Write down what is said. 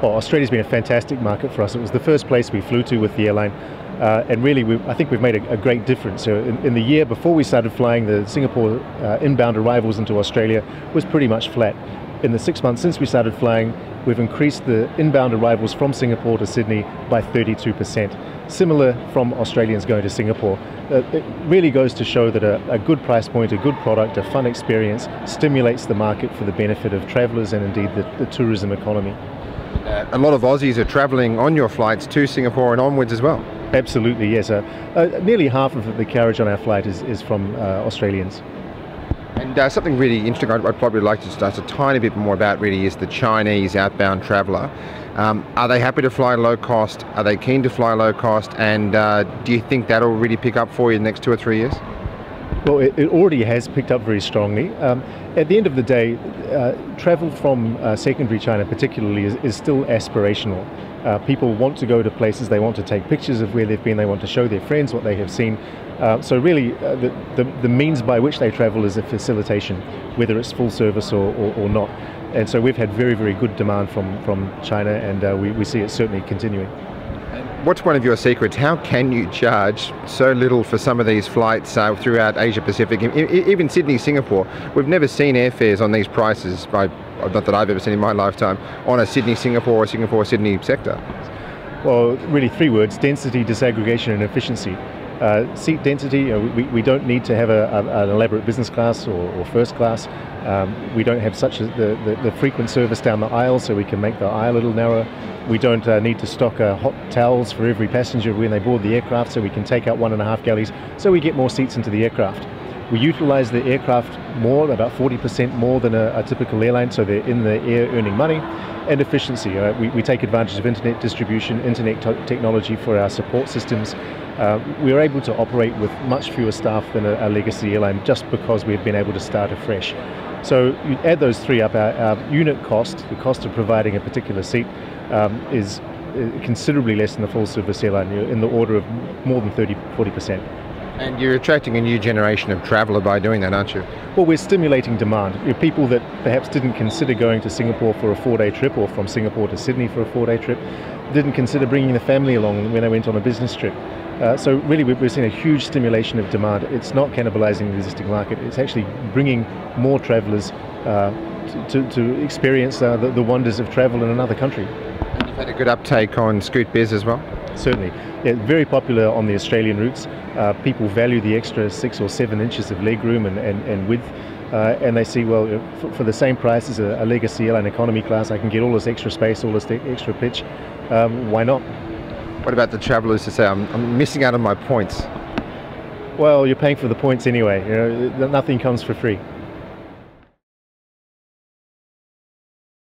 Well, Australia's been a fantastic market for us. It was the first place we flew to with the airline. And really, I think we've made a great difference. So in the year before we started flying, the Singapore inbound arrivals into Australia was pretty much flat. In the 6 months since we started flying, we've increased the inbound arrivals from Singapore to Sydney by 32%. Similar from Australians going to Singapore. It really goes to show that a good price point, a good product, a fun experience stimulates the market for the benefit of travellers and indeed the tourism economy. A lot of Aussies are travelling on your flights to Singapore and onwards as well. Absolutely, yes. Nearly half of the carriage on our flight is from Australians. And something really interesting I'd probably like to start a tiny bit more about really is the Chinese outbound traveller. Are they happy to fly low cost? Are they keen to fly low cost? And do you think that'll really pick up for you in the next 2 or 3 years? Well, it already has picked up very strongly. At the end of the day, travel from secondary China particularly is still aspirational. People want to go to places, they want to take pictures of where they've been, they want to show their friends what they have seen. So really, the means by which they travel is a facilitation, whether it's full service or not. And so we've had very, very good demand from China, and we see it certainly continuing. What's one of your secrets? How can you charge so little for some of these flights throughout Asia Pacific? Even Sydney, Singapore, we've never seen airfares on these prices, not that I've ever seen in my lifetime, on a Sydney, Singapore or Singapore, Sydney sector. Well, really 3 words: density, disaggregation and efficiency. Seat density, we don't need to have an elaborate business class or first class. We don't have such the frequent service down the aisle, so we can make the aisle a little narrower. We don't need to stock hot towels for every passenger when they board the aircraft, so we can take out 1.5 galleys, so we get more seats into the aircraft. We utilise the aircraft more, about 40% more than a typical airline, so they're in the air earning money. And efficiency, we take advantage of internet distribution, internet technology for our support systems. We are able to operate with much fewer staff than a legacy airline just because we've been able to start afresh. So you add those 3 up, our unit cost, the cost of providing a particular seat, is considerably less than the full service airline, in the order of more than 30-40%. And you're attracting a new generation of traveller by doing that, aren't you? Well, we're stimulating demand. People that perhaps didn't consider going to Singapore for a 4-day trip, or from Singapore to Sydney for a 4-day trip, didn't consider bringing the family along when they went on a business trip. So really we're seeing a huge stimulation of demand. It's not cannibalizing the existing market, it's actually bringing more travellers to experience the wonders of travel in another country. And you've had a good uptake on Scoot Biz as well? Certainly. Yeah, very popular on the Australian routes. People value the extra 6 or 7 inches of legroom and width, and they see, well, for the same price as a legacy airline economy class, I can get all this extra space, all this extra pitch. Why not? What about the travellers who say, I'm missing out on my points? Well, you're paying for the points anyway. Nothing comes for free.